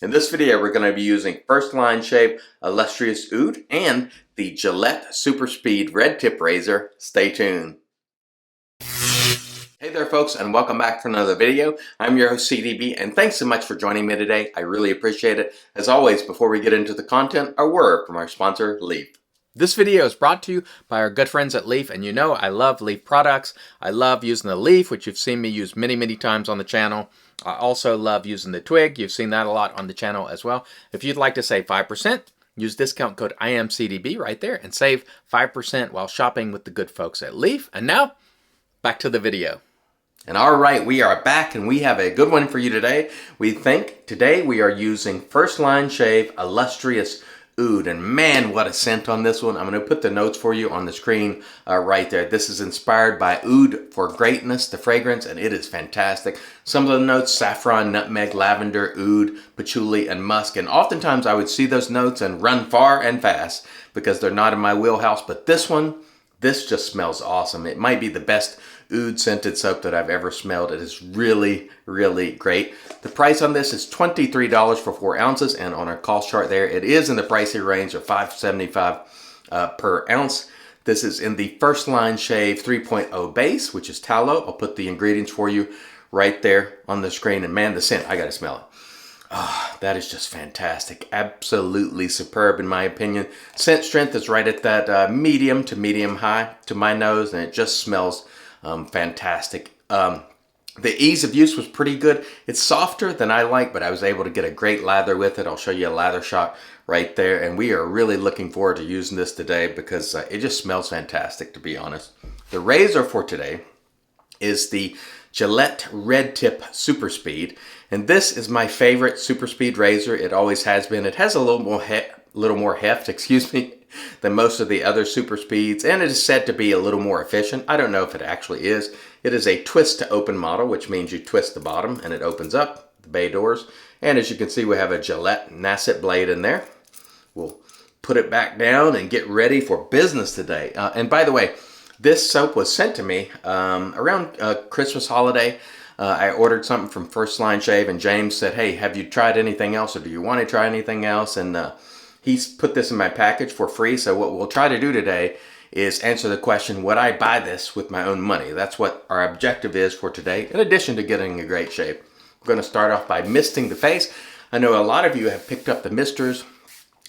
In this video, we're going to be using First Line Shave Illustrious Oud and the Gillette Super Speed Red Tip Razor. Stay tuned. Hey there folks, and welcome back for another video. I'm your host CDB, and thanks so much for joining me today. I really appreciate it. As always, before we get into the content, a word from our sponsor, Leaf. This video is brought to you by our good friends at Leaf, and you know I love Leaf products. I love using the Leaf, which you've seen me use many times on the channel. I also love using the Twig. You've seen that a lot on the channel as well. If you'd like to save 5%, use discount code IAMCDB right there and save 5% while shopping with the good folks at Leaf. And now, back to the video. And all right, we are back and we have a good one for you today. We think today we are using First Line Shave Illustrious Oud, and man, what a scent on this one. I'm going to put the notes for you on the screen right there. This is inspired by Oud for Greatness, the fragrance, and it is fantastic. Some of the notes: saffron, nutmeg, lavender, oud, patchouli, and musk. And oftentimes I would see those notes and run far and fast because they're not in my wheelhouse. But this one, this just smells awesome. It might be the best oud scented soap that I've ever smelled. It is really great. The price on this is $23 for 4 ounces, and on our cost chart there, it is in the pricey range of $5.75 per ounce. This is in the First Line Shave 3.0 base, which is tallow. I'll put the ingredients for you right there on the screen, and man, the scent, I gotta smell it. Oh, that is just fantastic. Absolutely superb in my opinion. Scent strength is right at that medium to medium high to my nose, and it just smells fantastic. The ease of use was pretty good. It's softer than I like, but I was able to get a great lather with it. I'll show you a lather shot right there, and we are really looking forward to using this today because it just smells fantastic, to be honest. The razor for today is the Gillette Red Tip Super Speed, and this is my favorite Super Speed razor. It always has been. It has a little more heft, excuse me, than most of the other Super Speeds, and it is said to be a little more efficient. I don't know if it actually is. It is a twist to open model, which means you twist the bottom and it opens up the bay doors. And as you can see, we have a Gillette Nasset blade in there. We'll put it back down and get ready for business today. And by the way, this soap was sent to me around Christmas holiday. I ordered something from First Line Shave, and James said, hey, have you tried anything else, or do you want to try anything else? And he's put this in my package for free. So what we'll try to do today is answer the question, would I buy this with my own money? That's what our objective is for today, in addition to getting a great shave. We're going to start off by misting the face. I know a lot of you have picked up the misters,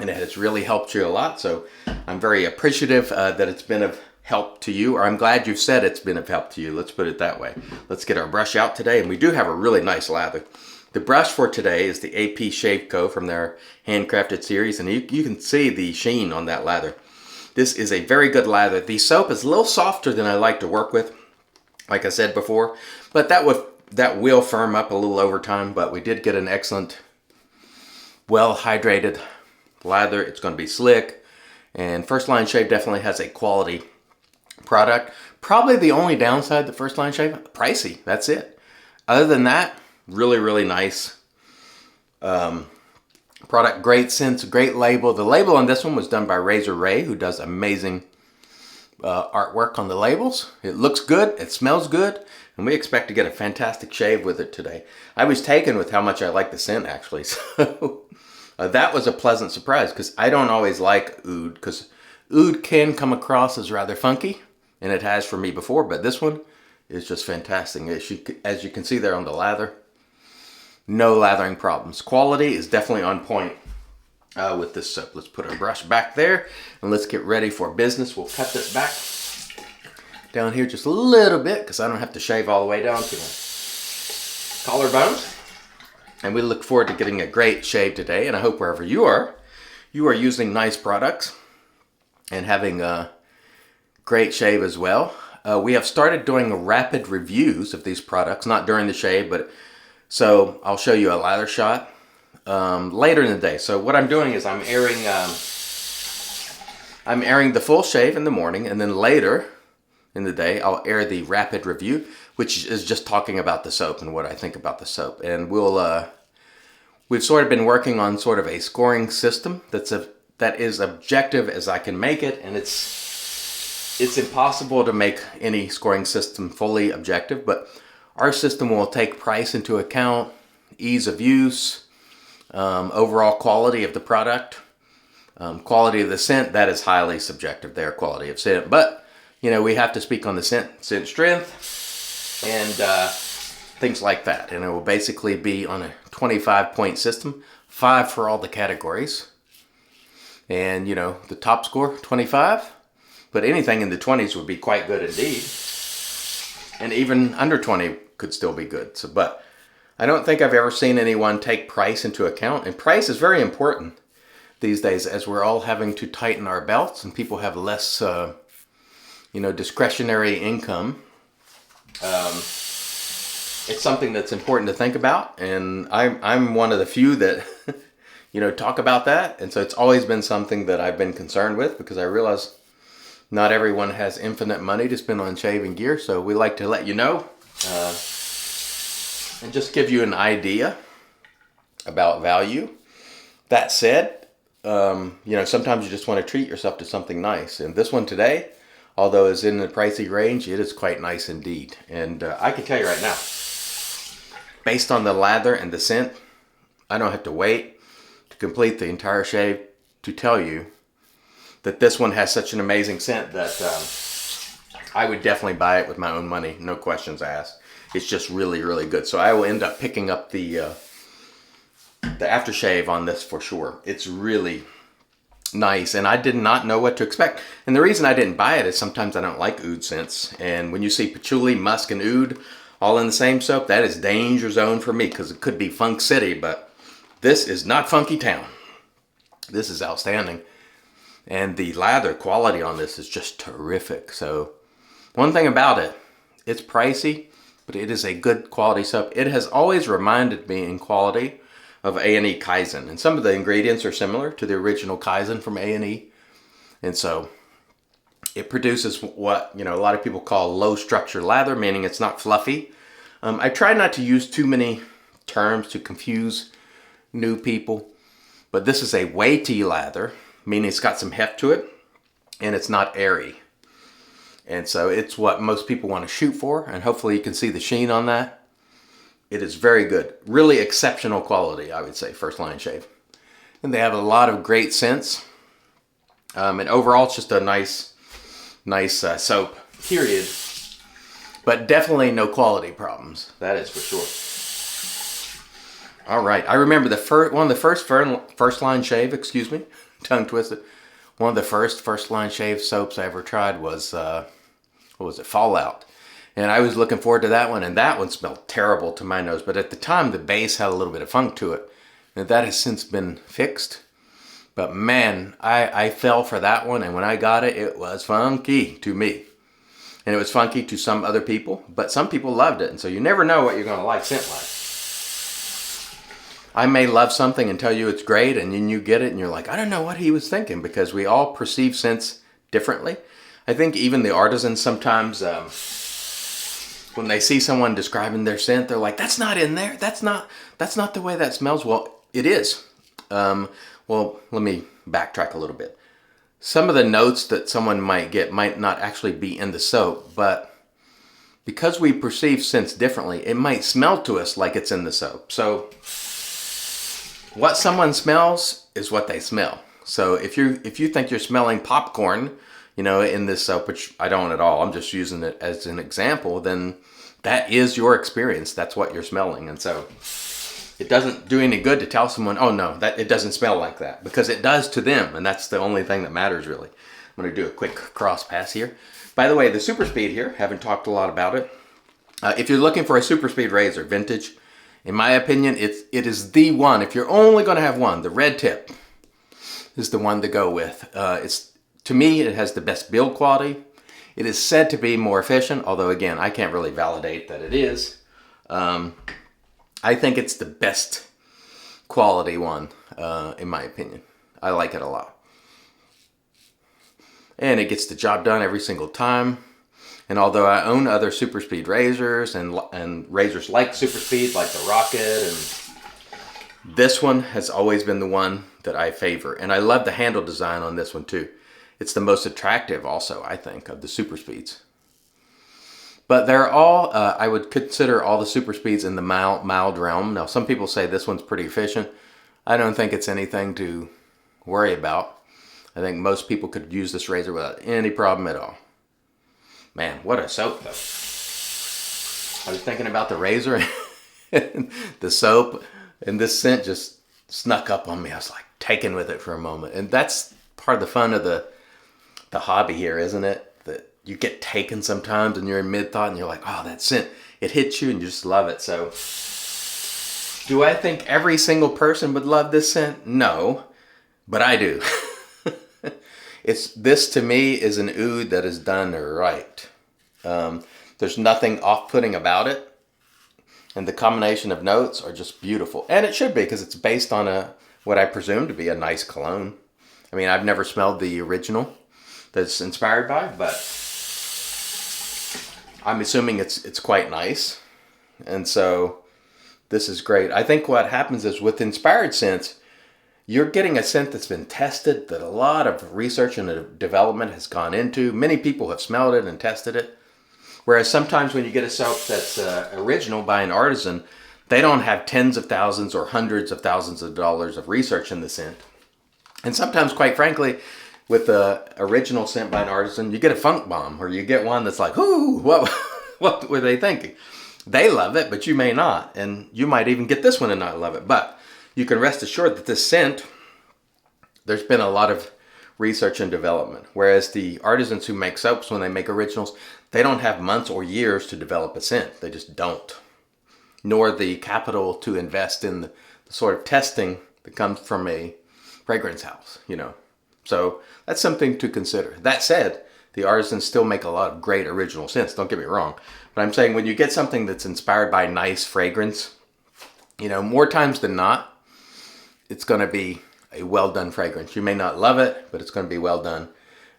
and it has really helped you a lot. So I'm very appreciative that it's been of help to you, or I'm glad you said it's been of help to you. Let's put it that way. Let's get our brush out today, and we do have a really nice lather. The brush for today is the APShaveco from their handcrafted series, and you can see the sheen on that lather. This is a very good lather. The soap is a little softer than I like to work with, like I said before, but that will firm up a little over time, but we did get an excellent, well-hydrated lather. It's going to be slick, and First Line Shave definitely has a quality product. Probably the only downside to First Line Shave, pricey. That's it. Other than that, really nice product. Great scents, great label. The label on this one was done by Razor Ray, who does amazing artwork on the labels. It looks good, it smells good, and we expect to get a fantastic shave with it today. I was taken with how much I like the scent, actually. So that was a pleasant surprise, because I don't always like oud, because oud can come across as rather funky, and it has for me before, but this one is just fantastic. As you can see there on the lather, no lathering problems. Quality is definitely on point with this soap. Let's put our brush back there, and let's get ready for business. We'll cut this back down here just a little bit, because I don't have to shave all the way down to my collarbones. And we look forward to getting a great shave today, and I hope wherever you are using nice products and having a great shave as well. We have started doing rapid reviews of these products, not during the shave, but so I'll show you a lather shot later in the day. So what I'm doing is I'm airing the full shave in the morning, and then later in the day I'll air the rapid review, which is just talking about the soap and what I think about the soap. And we've sort of been working on sort of a scoring system that is objective as I can make it, and it's impossible to make any scoring system fully objective, but our system will take price into account, ease of use, Overall quality of the product, quality of the scent, that is highly subjective there, quality of scent. But, you know, we have to speak on the scent strength, and things like that. And it will basically be on a 25-point system, 5 for all the categories. And, you know, the top score, 25. But anything in the 20s would be quite good indeed. And even under 20 could still be good. So, but I don't think I've ever seen anyone take price into account. And price is very important these days, as we're all having to tighten our belts and people have less, you know, discretionary income. It's something that's important to think about. And I'm one of the few that, you know, talk about that. And so it's always been something that I've been concerned with, because I realize not everyone has infinite money to spend on shaving gear. So we like to let you know and just give you an idea about value. That said, you know, sometimes you just want to treat yourself to something nice. And this one today, although it's in the pricey range, it is quite nice indeed. And I can tell you right now, based on the lather and the scent, I don't have to wait to complete the entire shave to tell you that this one has such an amazing scent that I would definitely buy it with my own money, no questions asked. It's just really, really good. So I will end up picking up the aftershave on this for sure. It's really nice, and I did not know what to expect. And the reason I didn't buy it is sometimes I don't like oud scents. And when you see patchouli, musk, and oud all in the same soap, that is danger zone for me, because it could be Funk City, but this is not Funky Town. This is outstanding. And the lather quality on this is just terrific. So one thing about it, it's pricey, but it is a good quality soap. It has always reminded me in quality of A&E Kaizen. And some of the ingredients are similar to the original Kaizen from A&E. And so it produces what, you know, a lot of people call low structure lather, meaning it's not fluffy. I try not to use too many terms to confuse new people, but this is a weighty lather, meaning it's got some heft to it, and it's not airy. And so it's what most people want to shoot for, and hopefully you can see the sheen on that. It is very good. Really exceptional quality, I would say, First Line Shave. And they have a lot of great scents. And overall, it's just a nice soap, period. But definitely no quality problems. That is for sure. All right. I remember one of the First Line Shave, excuse me, tongue twisted. One of the First Line Shave soaps I ever tried was, what was it, Fallout. And I was looking forward to that one, and that one smelled terrible to my nose. But at the time, the base had a little bit of funk to it. And that has since been fixed. But man, I fell for that one, and when I got it, it was funky to me. And it was funky to some other people, but some people loved it. And so you never know what you're going to like scent-wise. I may love something and tell you it's great, and then you get it, and you're like, I don't know what he was thinking, because we all perceive scents differently. I think even the artisans sometimes, when they see someone describing their scent, they're like, that's not in there. That's not the way that smells. Well, it is. Well, let me backtrack a little bit. Some of the notes that someone might get might not actually be in the soap, but because we perceive scents differently, it might smell to us like it's in the soap. So what someone smells is what they smell. So if you think you're smelling popcorn, you know, in this soap, which I don't at all, I'm just using it as an example, then that is your experience. That's what you're smelling. And so it doesn't do any good to tell someone, oh no, that it doesn't smell like that, because it does to them, and that's the only thing that matters really. I'm going to do a quick cross pass here. By the way, the Super Speed here, haven't talked a lot about it. If you're looking for a Super Speed razor, vintage, in my opinion, it is the one. If you're only going to have one, the red tip is the one to go with. To me, it has the best build quality. It is said to be more efficient, although again, I can't really validate that it is. I think it's the best quality one, in my opinion. I like it a lot. And it gets the job done every single time. And although I own other Super Speed razors and razors like Super Speed, like the Rocket, and this one has always been the one that I favor. And I love the handle design on this one too. It's the most attractive also, I think, of the Super Speeds. But they're all, I would consider all the Super Speeds in the mild realm. Now, some people say this one's pretty efficient. I don't think it's anything to worry about. I think most people could use this razor without any problem at all. Man, what a soap though. I was thinking about the razor and the soap, and this scent just snuck up on me. I was like taken with it for a moment. And that's part of the fun of the hobby here, isn't it? That you get taken sometimes and you're in mid-thought and you're like, oh, that scent, it hits you and you just love it. So do I think every single person would love this scent? No, but I do. This to me is an oud that is done right. There's nothing off-putting about it. And the combination of notes are just beautiful. And it should be, because it's based on what I presume to be a nice cologne. I mean, I've never smelled the original that's inspired by, but I'm assuming it's quite nice. And so this is great. I think what happens is with inspired scents, you're getting a scent that's been tested, that a lot of research and development has gone into. Many people have smelled it and tested it. Whereas sometimes when you get a soap that's original by an artisan, they don't have tens of thousands or hundreds of thousands of dollars of research in the scent. And sometimes, quite frankly, with the original scent by an artisan, you get a funk bomb, or you get one that's like, ooh, what were they thinking? They love it, but you may not. And you might even get this one and not love it. But you can rest assured that this scent, there's been a lot of research and development. Whereas the artisans who make soaps, when they make originals, they don't have months or years to develop a scent. They just don't. Nor the capital to invest in the sort of testing that comes from a fragrance house, you know. So that's something to consider. That said, the artisans still make a lot of great original scents, don't get me wrong. But I'm saying when you get something that's inspired by nice fragrance, you know, more times than not, it's going to be a well-done fragrance. You may not love it, but it's going to be well done.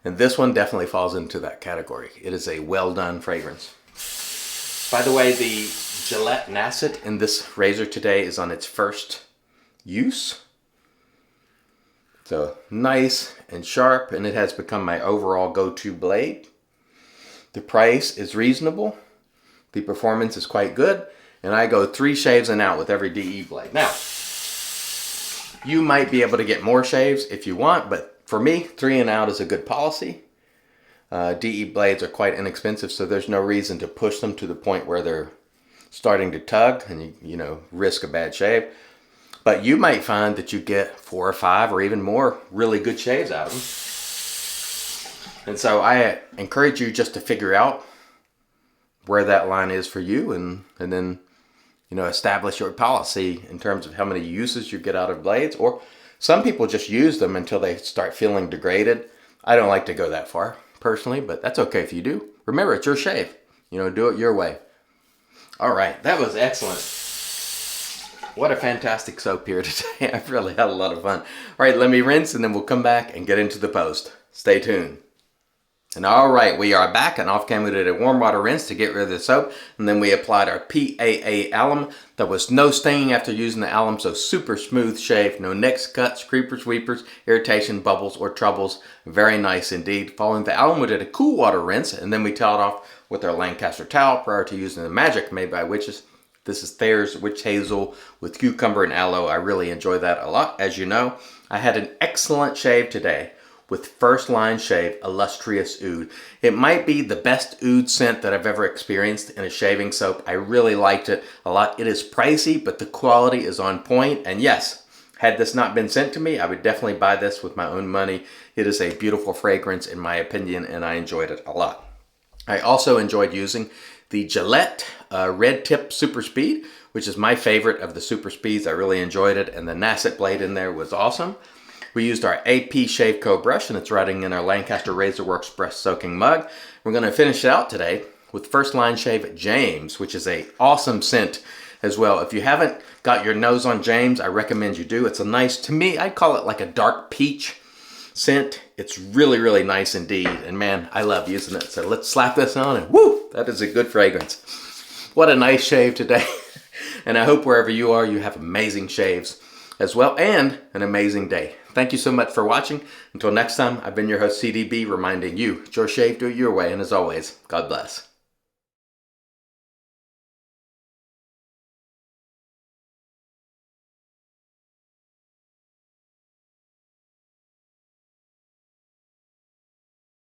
And this one definitely falls into that category. It is a well-done fragrance. By the way, the Gillette Nasset in this razor today is on its first use. So nice and sharp, and it has become my overall go-to blade. The price is reasonable. The performance is quite good. And I go 3 shaves and out with every DE blade. Now, you might be able to get more shaves if you want, but for me, 3 and out is a good policy. DE blades are quite inexpensive, so there's no reason to push them to the point where they're starting to tug and you know, risk a bad shave. But you might find that you get 4 or 5 or even more really good shaves out of them. And so I encourage you just to figure out where that line is for you, and then, you know, establish your policy in terms of how many uses you get out of blades. Or some people just use them until they start feeling degraded. I don't like to go that far personally, but that's okay if you do. Remember, it's your shave. You know, do it your way. All right, that was excellent. What a fantastic soap here today. I've really had a lot of fun. All right, let me rinse and then we'll come back and get into the post. Stay tuned. And all right, we are back, and off camera we did a warm water rinse to get rid of the soap, and then we applied our PAA alum. There was no stinging after using the alum, so super smooth shave, no nicks, cuts, creepers, weepers, irritation, bubbles, or troubles. Very nice indeed. Following the alum, we did a cool water rinse, and then we toweled off with our Lancaster towel prior to using the Magic made by Witches. This is Thayer's Witch Hazel with cucumber and aloe. I really enjoy that a lot. As you know, I had an excellent shave today with First Line Shave Illustrious Oud. It might be the best oud scent that I've ever experienced in a shaving soap. I really liked it a lot. It is pricey, but the quality is on point. And yes, had this not been sent to me, I would definitely buy this with my own money. It is a beautiful fragrance in my opinion, and I enjoyed it a lot. I also enjoyed using the Gillette Red Tip Super Speed, which is my favorite of the Super Speeds. I really enjoyed it, and the Nasset blade in there was awesome. We used our APShaveco brush, and it's running in our Lancaster Razorworks brush soaking mug. We're going to finish it out today with First Line Shave James, which is an awesome scent as well. If you haven't got your nose on James, I recommend you do. It's a nice, to me, I'd call it like a dark peach scent. It's really, really nice indeed. And man, I love using it. So let's slap this on and woo, that is a good fragrance. What a nice shave today. And I hope wherever you are, you have amazing shaves as well, and an amazing day. Thank you so much for watching. Until next time, I've been your host, CDB, reminding you, it's your shave, do it your way, and as always, God bless.